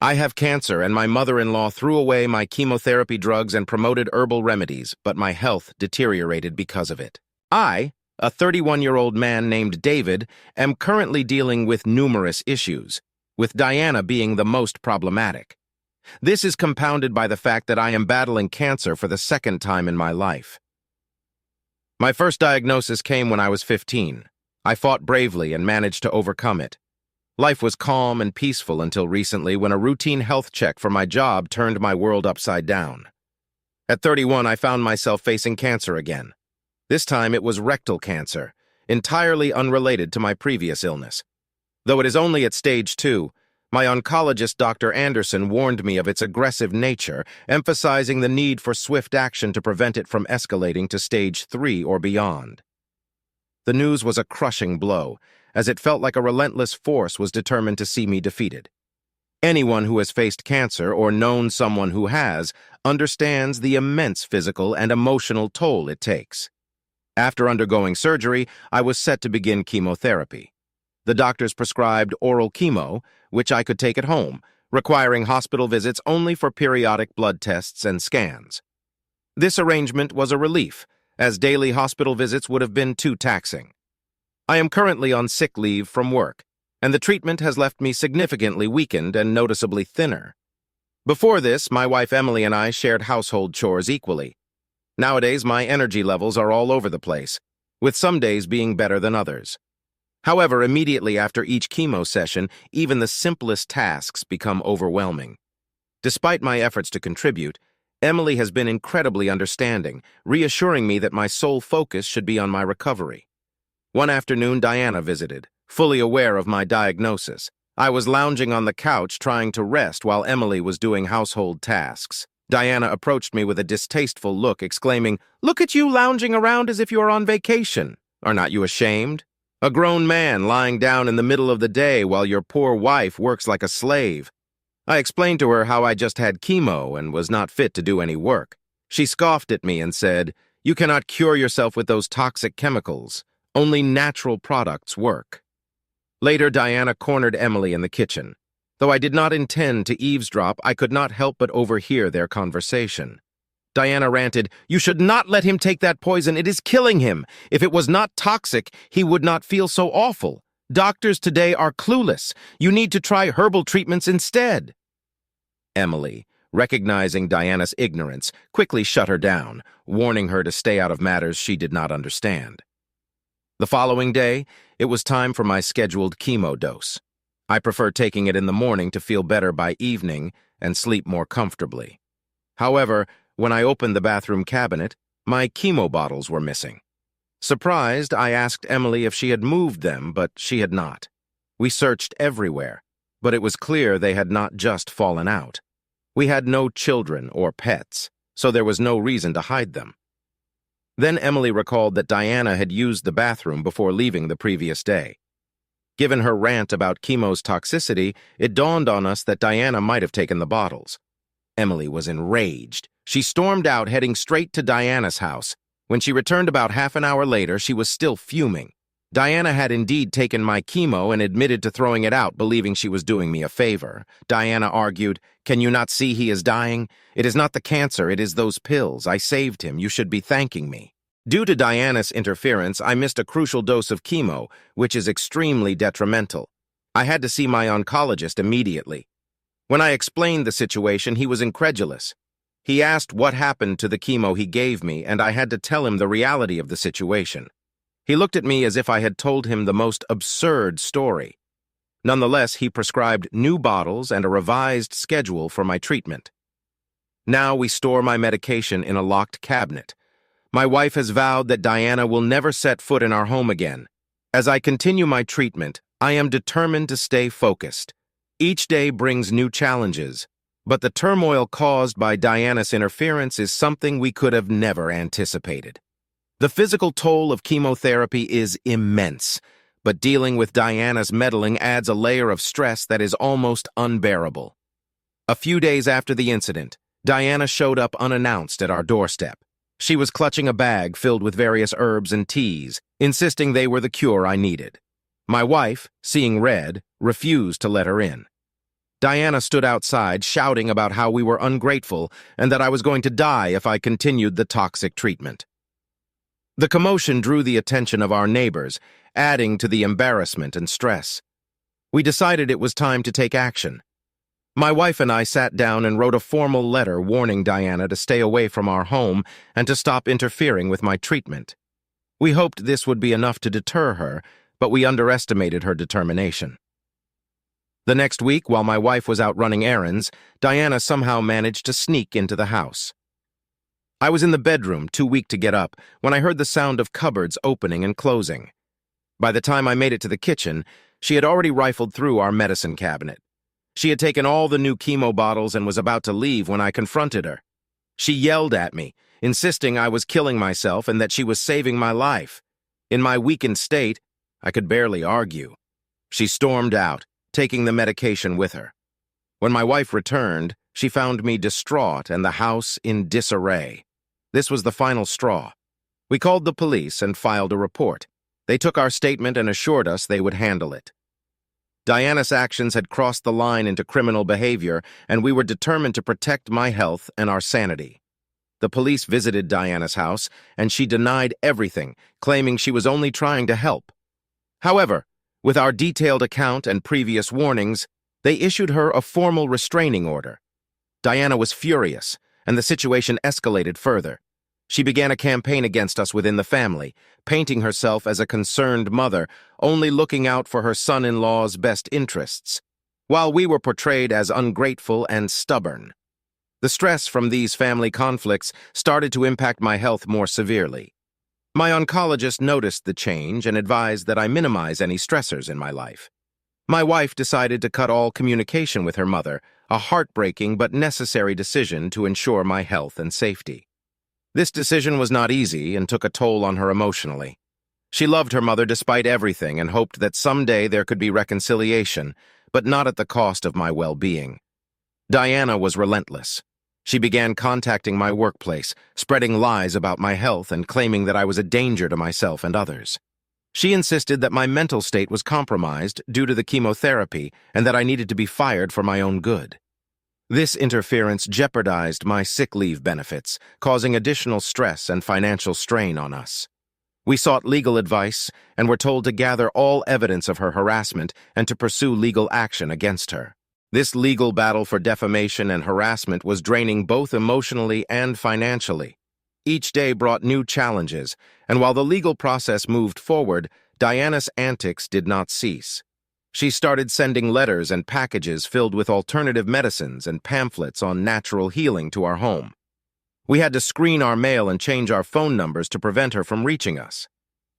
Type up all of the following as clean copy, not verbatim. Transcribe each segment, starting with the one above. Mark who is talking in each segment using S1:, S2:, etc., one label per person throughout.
S1: I have cancer, and my mother-in-law threw away my chemotherapy drugs and promoted herbal remedies, but my health deteriorated because of it. I, a 31-year-old man named David, am currently dealing with numerous issues, with Diana being the most problematic. This is compounded by the fact that I am battling cancer for the second time in my life. My first diagnosis came when I was 15. I fought bravely and managed to overcome it. Life was calm and peaceful until recently when a routine health check for my job turned my world upside down. At 31, I found myself facing cancer again. This time it was rectal cancer, entirely unrelated to my previous illness. Though it is only at stage 2, my oncologist Dr. Anderson warned me of its aggressive nature, emphasizing the need for swift action to prevent it from escalating to stage 3 or beyond. The news was a crushing blow, as it felt like a relentless force was determined to see me defeated. Anyone who has faced cancer or known someone who has understands the immense physical and emotional toll it takes. After undergoing surgery, I was set to begin chemotherapy. The doctors prescribed oral chemo, which I could take at home, requiring hospital visits only for periodic blood tests and scans. This arrangement was a relief, as daily hospital visits would have been too taxing. I am currently on sick leave from work, and the treatment has left me significantly weakened and noticeably thinner. Before this, my wife Emily and I shared household chores equally. Nowadays, my energy levels are all over the place, with some days being better than others. However, immediately after each chemo session, even the simplest tasks become overwhelming. Despite my efforts to contribute, Emily has been incredibly understanding, reassuring me that my sole focus should be on my recovery. One afternoon, Diana visited, fully aware of my diagnosis. I was lounging on the couch trying to rest while Emily was doing household tasks. Diana approached me with a distasteful look, exclaiming, "Look at you lounging around as if you are on vacation. Are not you ashamed? A grown man lying down in the middle of the day while your poor wife works like a slave." I explained to her how I just had chemo and was not fit to do any work. She scoffed at me and said, "You cannot cure yourself with those toxic chemicals. Only natural products work." Later, Diana cornered Emily in the kitchen. Though I did not intend to eavesdrop, I could not help but overhear their conversation. Diana ranted, "You should not let him take that poison. It is killing him. If it was not toxic, he would not feel so awful. Doctors today are clueless. You need to try herbal treatments instead." Emily, recognizing Diana's ignorance, quickly shut her down, warning her to stay out of matters she did not understand. The following day, it was time for my scheduled chemo dose. I prefer taking it in the morning to feel better by evening and sleep more comfortably. However, when I opened the bathroom cabinet, my chemo bottles were missing. Surprised, I asked Emily if she had moved them, but she had not. We searched everywhere, but it was clear they had not just fallen out. We had no children or pets, so there was no reason to hide them. Then Emily recalled that Diana had used the bathroom before leaving the previous day. Given her rant about chemo's toxicity, it dawned on us that Diana might have taken the bottles. Emily was enraged. She stormed out, heading straight to Diana's house. When she returned about half an hour later, she was still fuming. Diana had indeed taken my chemo and admitted to throwing it out, believing she was doing me a favor. Diana argued, "Can you not see he is dying? It is not the cancer, it is those pills. I saved him. You should be thanking me." Due to Diana's interference, I missed a crucial dose of chemo, which is extremely detrimental. I had to see my oncologist immediately. When I explained the situation, he was incredulous. He asked what happened to the chemo he gave me, and I had to tell him the reality of the situation. He looked at me as if I had told him the most absurd story. Nonetheless, he prescribed new bottles and a revised schedule for my treatment. Now we store my medication in a locked cabinet. My wife has vowed that Diana will never set foot in our home again. As I continue my treatment, I am determined to stay focused. Each day brings new challenges, but the turmoil caused by Diana's interference is something we could have never anticipated. The physical toll of chemotherapy is immense, but dealing with Diana's meddling adds a layer of stress that is almost unbearable. A few days after the incident, Diana showed up unannounced at our doorstep. She was clutching a bag filled with various herbs and teas, insisting they were the cure I needed. My wife, seeing red, refused to let her in. Diana stood outside, shouting about how we were ungrateful and that I was going to die if I continued the toxic treatment. The commotion drew the attention of our neighbors, adding to the embarrassment and stress. We decided it was time to take action. My wife and I sat down and wrote a formal letter warning Diana to stay away from our home and to stop interfering with my treatment. We hoped this would be enough to deter her, but we underestimated her determination. The next week, while my wife was out running errands, Diana somehow managed to sneak into the house. I was in the bedroom, too weak to get up, when I heard the sound of cupboards opening and closing. By the time I made it to the kitchen, she had already rifled through our medicine cabinet. She had taken all the new chemo bottles and was about to leave when I confronted her. She yelled at me, insisting I was killing myself and that she was saving my life. In my weakened state, I could barely argue. She stormed out, taking the medication with her. When my wife returned, she found me distraught and the house in disarray. This was the final straw. We called the police and filed a report. They took our statement and assured us they would handle it. Diana's actions had crossed the line into criminal behavior, and we were determined to protect my health and our sanity. The police visited Diana's house, and she denied everything, claiming she was only trying to help. However, with our detailed account and previous warnings, they issued her a formal restraining order. Diana was furious, and the situation escalated further. She began a campaign against us within the family, painting herself as a concerned mother, only looking out for her son-in-law's best interests, while we were portrayed as ungrateful and stubborn. The stress from these family conflicts started to impact my health more severely. My oncologist noticed the change and advised that I minimize any stressors in my life. My wife decided to cut all communication with her mother, a heartbreaking but necessary decision to ensure my health and safety. This decision was not easy and took a toll on her emotionally. She loved her mother despite everything and hoped that someday there could be reconciliation, but not at the cost of my well-being. Diana was relentless. She began contacting my workplace, spreading lies about my health and claiming that I was a danger to myself and others. She insisted that my mental state was compromised due to the chemotherapy and that I needed to be fired for my own good. This interference jeopardized my sick leave benefits, causing additional stress and financial strain on us. We sought legal advice and were told to gather all evidence of her harassment and to pursue legal action against her. This legal battle for defamation and harassment was draining both emotionally and financially. Each day brought new challenges, and while the legal process moved forward, Diana's antics did not cease. She started sending letters and packages filled with alternative medicines and pamphlets on natural healing to our home. We had to screen our mail and change our phone numbers to prevent her from reaching us.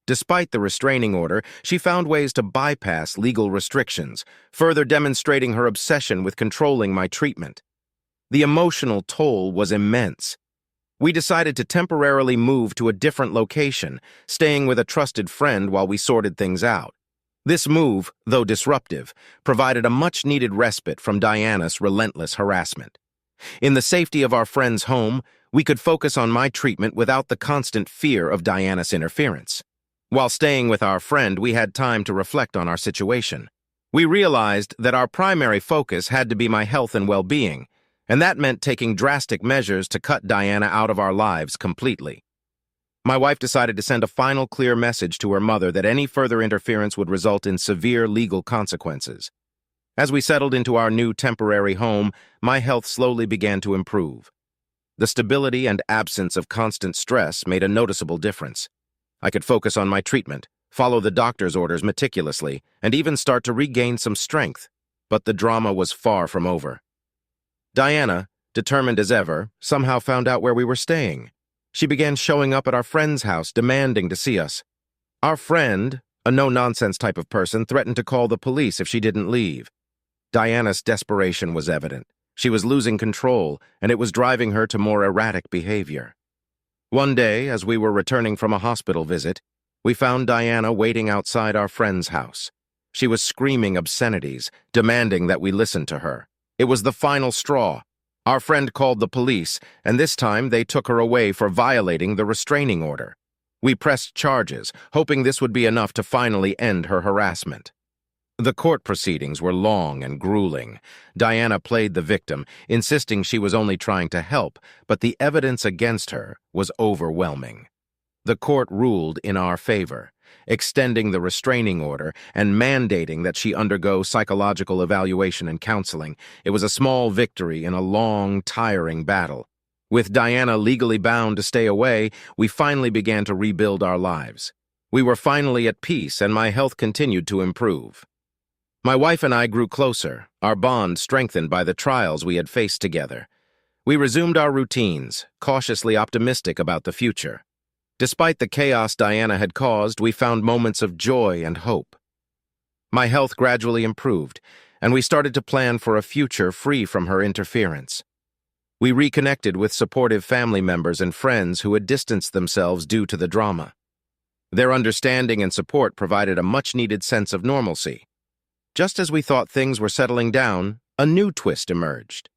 S1: Despite the restraining order, she found ways to bypass legal restrictions, further demonstrating her obsession with controlling my treatment. The emotional toll was immense. We decided to temporarily move to a different location, staying with a trusted friend while we sorted things out. This move, though disruptive, provided a much-needed respite from Diana's relentless harassment. In the safety of our friend's home, we could focus on my treatment without the constant fear of Diana's interference. While staying with our friend, we had time to reflect on our situation. We realized that our primary focus had to be my health and well-being, and that meant taking drastic measures to cut Diana out of our lives completely. My wife decided to send a final clear message to her mother that any further interference would result in severe legal consequences. As we settled into our new temporary home, my health slowly began to improve. The stability and absence of constant stress made a noticeable difference. I could focus on my treatment, follow the doctor's orders meticulously, and even start to regain some strength. But the drama was far from over. Diana, determined as ever, somehow found out where we were staying. She began showing up at our friend's house, demanding to see us. Our friend, a no-nonsense type of person, threatened to call the police if she didn't leave. Diana's desperation was evident. She was losing control, and it was driving her to more erratic behavior. One day, as we were returning from a hospital visit, we found Diana waiting outside our friend's house. She was screaming obscenities, demanding that we listen to her. It was the final straw. Our friend called the police, and this time they took her away for violating the restraining order. We pressed charges, hoping this would be enough to finally end her harassment. The court proceedings were long and grueling. Diana played the victim, insisting she was only trying to help, but the evidence against her was overwhelming. The court ruled in our favor, extending the restraining order and mandating that she undergo psychological evaluation and counseling. It was a small victory in a long, tiring battle. With Diana legally bound to stay away, we finally began to rebuild our lives. We were finally at peace, and my health continued to improve. My wife and I grew closer, our bond strengthened by the trials we had faced together. We resumed our routines, cautiously optimistic about the future. Despite the chaos Diana had caused, we found moments of joy and hope. My health gradually improved, and we started to plan for a future free from her interference. We reconnected with supportive family members and friends who had distanced themselves due to the drama. Their understanding and support provided a much-needed sense of normalcy. Just as we thought things were settling down, a new twist emerged.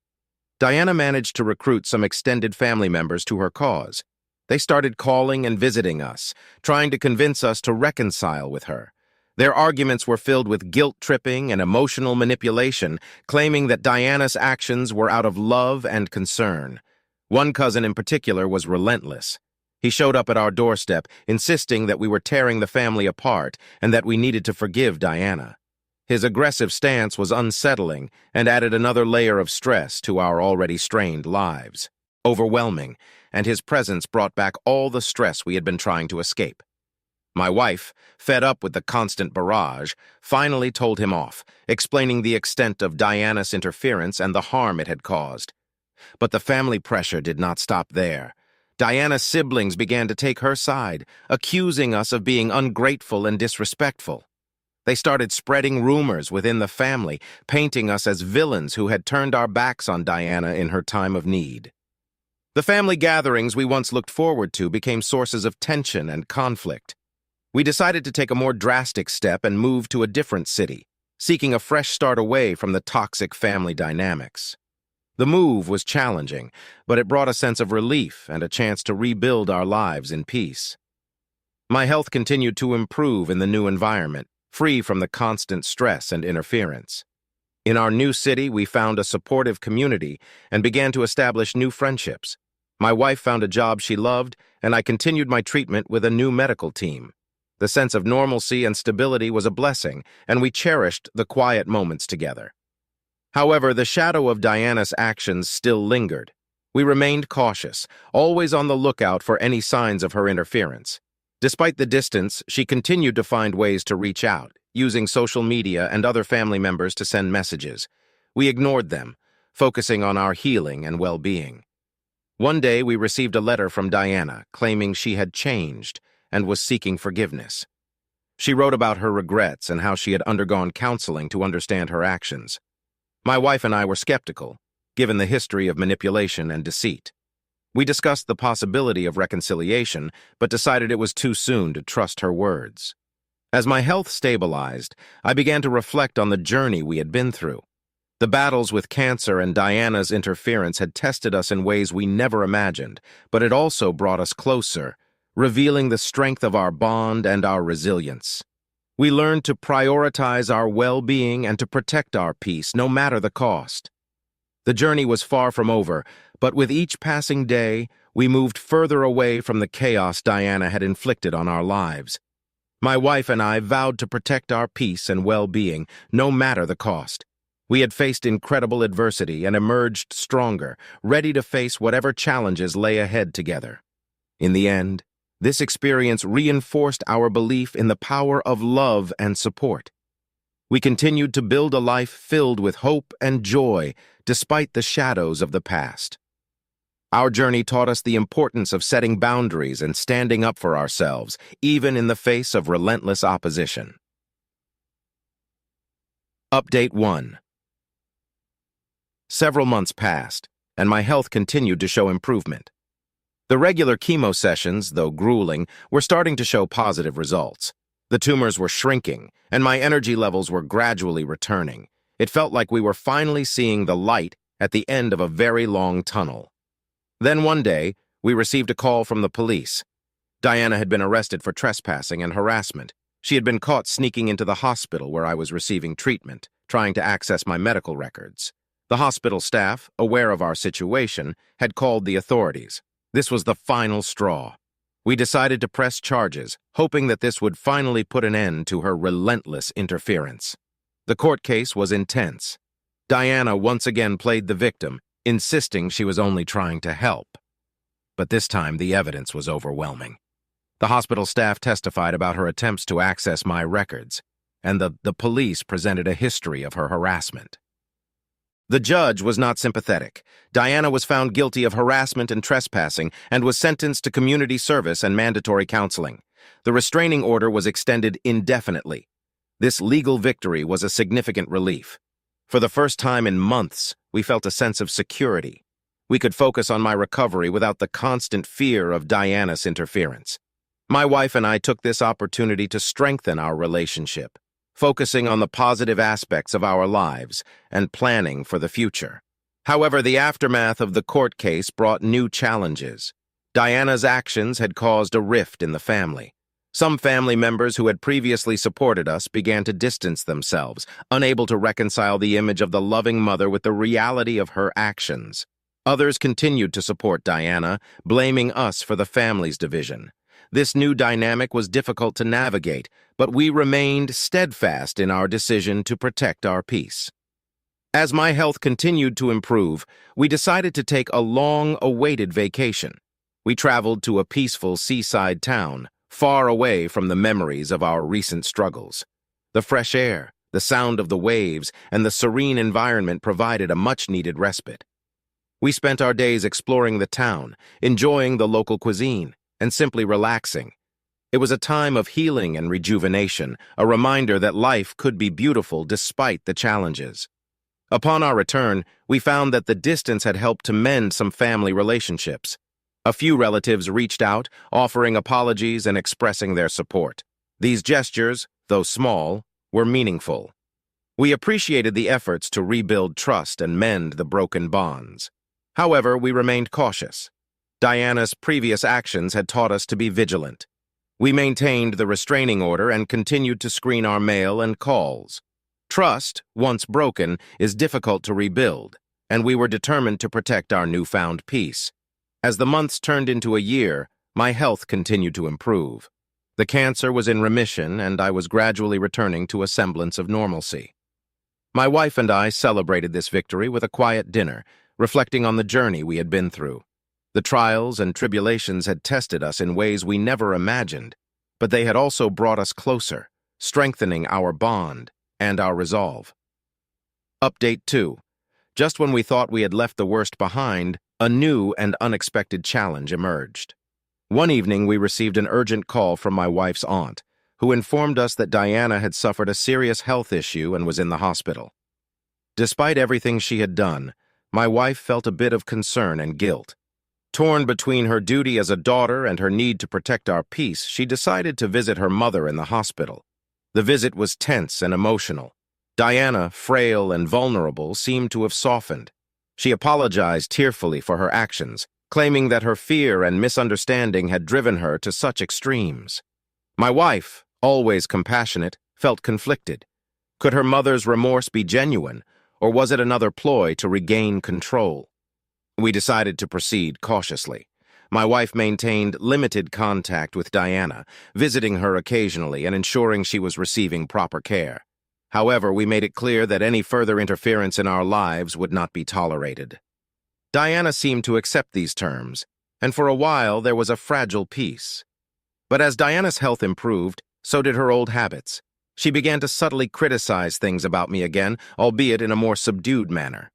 S1: Diana managed to recruit some extended family members to her cause. They started calling and visiting us, trying to convince us to reconcile with her. Their arguments were filled with guilt-tripping and emotional manipulation, claiming that Diana's actions were out of love and concern. One cousin in particular was relentless. He showed up at our doorstep, insisting that we were tearing the family apart and that we needed to forgive Diana. His aggressive stance was unsettling and added another layer of stress to our already strained lives. Overwhelming, and his presence brought back all the stress we had been trying to escape. My wife, fed up with the constant barrage, finally told him off, explaining the extent of Diana's interference and the harm it had caused. But the family pressure did not stop there. Diana's siblings began to take her side, accusing us of being ungrateful and disrespectful. They started spreading rumors within the family, painting us as villains who had turned our backs on Diana in her time of need. The family gatherings we once looked forward to became sources of tension and conflict. We decided to take a more drastic step and move to a different city, seeking a fresh start away from the toxic family dynamics. The move was challenging, but it brought a sense of relief and a chance to rebuild our lives in peace. My health continued to improve in the new environment, free from the constant stress and interference. In our new city, we found a supportive community and began to establish new friendships. My wife found a job she loved, and I continued my treatment with a new medical team. The sense of normalcy and stability was a blessing, and we cherished the quiet moments together. However, the shadow of Diana's actions still lingered. We remained cautious, always on the lookout for any signs of her interference. Despite the distance, she continued to find ways to reach out, using social media and other family members to send messages. We ignored them, focusing on our healing and well-being. One day, we received a letter from Diana claiming she had changed and was seeking forgiveness. She wrote about her regrets and how she had undergone counseling to understand her actions. My wife and I were skeptical, given the history of manipulation and deceit. We discussed the possibility of reconciliation, but decided it was too soon to trust her words. As my health stabilized, I began to reflect on the journey we had been through. The battles with cancer and Diana's interference had tested us in ways we never imagined, but it also brought us closer, revealing the strength of our bond and our resilience. We learned to prioritize our well-being and to protect our peace, no matter the cost. The journey was far from over, but with each passing day, we moved further away from the chaos Diana had inflicted on our lives. My wife and I vowed to protect our peace and well-being, no matter the cost. We had faced incredible adversity and emerged stronger, ready to face whatever challenges lay ahead together. In the end, this experience reinforced our belief in the power of love and support. We continued to build a life filled with hope and joy, despite the shadows of the past. Our journey taught us the importance of setting boundaries and standing up for ourselves, even in the face of relentless opposition. Update 1. Several months passed, and my health continued to show improvement. The regular chemo sessions, though grueling, were starting to show positive results. The tumors were shrinking, and my energy levels were gradually returning. It felt like we were finally seeing the light at the end of a very long tunnel. Then one day, we received a call from the police. Diana had been arrested for trespassing and harassment. She had been caught sneaking into the hospital where I was receiving treatment, trying to access my medical records. The hospital staff, aware of our situation, had called the authorities. This was the final straw. We decided to press charges, hoping that this would finally put an end to her relentless interference. The court case was intense. Diana once again played the victim, insisting she was only trying to help. But this time, the evidence was overwhelming. The hospital staff testified about her attempts to access my records, and the police presented a history of her harassment. The judge was not sympathetic. Diana was found guilty of harassment and trespassing and was sentenced to community service and mandatory counseling. The restraining order was extended indefinitely. This legal victory was a significant relief. For the first time in months, we felt a sense of security. We could focus on my recovery without the constant fear of Diana's interference. My wife and I took this opportunity to strengthen our relationship, focusing on the positive aspects of our lives and planning for the future. However, the aftermath of the court case brought new challenges. Diana's actions had caused a rift in the family. Some family members who had previously supported us began to distance themselves, unable to reconcile the image of the loving mother with the reality of her actions. Others continued to support Diana, blaming us for the family's division. This new dynamic was difficult to navigate, but we remained steadfast in our decision to protect our peace. As my health continued to improve, we decided to take a long-awaited vacation. We traveled to a peaceful seaside town, far away from the memories of our recent struggles. The fresh air, the sound of the waves, and the serene environment provided a much-needed respite. We spent our days exploring the town, enjoying the local cuisine, and simply relaxing. It was a time of healing and rejuvenation, a reminder that life could be beautiful despite the challenges. Upon our return, we found that the distance had helped to mend some family relationships. A few relatives reached out, offering apologies and expressing their support. These gestures, though small, were meaningful. We appreciated the efforts to rebuild trust and mend the broken bonds. However, we remained cautious. Diana's previous actions had taught us to be vigilant. We maintained the restraining order and continued to screen our mail and calls. Trust, once broken, is difficult to rebuild, and we were determined to protect our newfound peace. As the months turned into a year, my health continued to improve. The cancer was in remission, and I was gradually returning to a semblance of normalcy. My wife and I celebrated this victory with a quiet dinner, reflecting on the journey we had been through. The trials and tribulations had tested us in ways we never imagined, but they had also brought us closer, strengthening our bond and our resolve. Update 2. Just when we thought we had left the worst behind, a new and unexpected challenge emerged. One evening, we received an urgent call from my wife's aunt, who informed us that Diana had suffered a serious health issue and was in the hospital. Despite everything she had done, my wife felt a bit of concern and guilt. Torn between her duty as a daughter and her need to protect our peace, she decided to visit her mother in the hospital. The visit was tense and emotional. Diana, frail and vulnerable, seemed to have softened. She apologized tearfully for her actions, claiming that her fear and misunderstanding had driven her to such extremes. My wife, always compassionate, felt conflicted. Could her mother's remorse be genuine, or was it another ploy to regain control? We decided to proceed cautiously. My wife maintained limited contact with Diana, visiting her occasionally and ensuring she was receiving proper care. However, we made it clear that any further interference in our lives would not be tolerated. Diana seemed to accept these terms, and for a while there was a fragile peace. But as Diana's health improved, so did her old habits. She began to subtly criticize things about me again, albeit in a more subdued manner.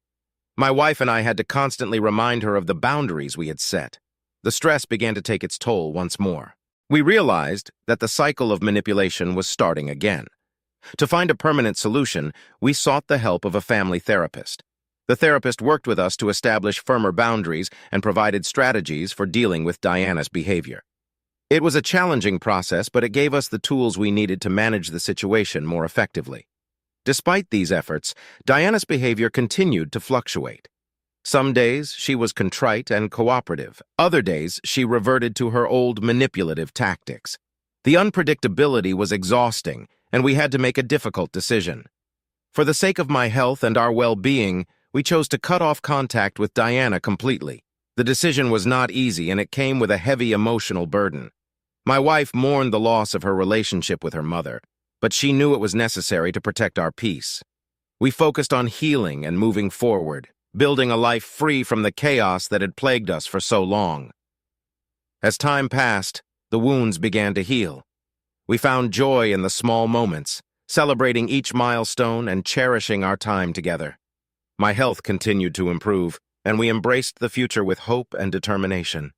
S1: My wife and I had to constantly remind her of the boundaries we had set. The stress began to take its toll once more. We realized that the cycle of manipulation was starting again. To find a permanent solution, we sought the help of a family therapist. The therapist worked with us to establish firmer boundaries and provided strategies for dealing with Diana's behavior. It was a challenging process, but it gave us the tools we needed to manage the situation more effectively. Despite these efforts, Diana's behavior continued to fluctuate. Some days she was contrite and cooperative. Other days she reverted to her old manipulative tactics. The unpredictability was exhausting, and we had to make a difficult decision. For the sake of my health and our well-being, we chose to cut off contact with Diana completely. The decision was not easy, and it came with a heavy emotional burden. My wife mourned the loss of her relationship with her mother, but she knew it was necessary to protect our peace. We focused on healing and moving forward, building a life free from the chaos that had plagued us for so long. As time passed, the wounds began to heal. We found joy in the small moments, celebrating each milestone and cherishing our time together. My health continued to improve, and we embraced the future with hope and determination.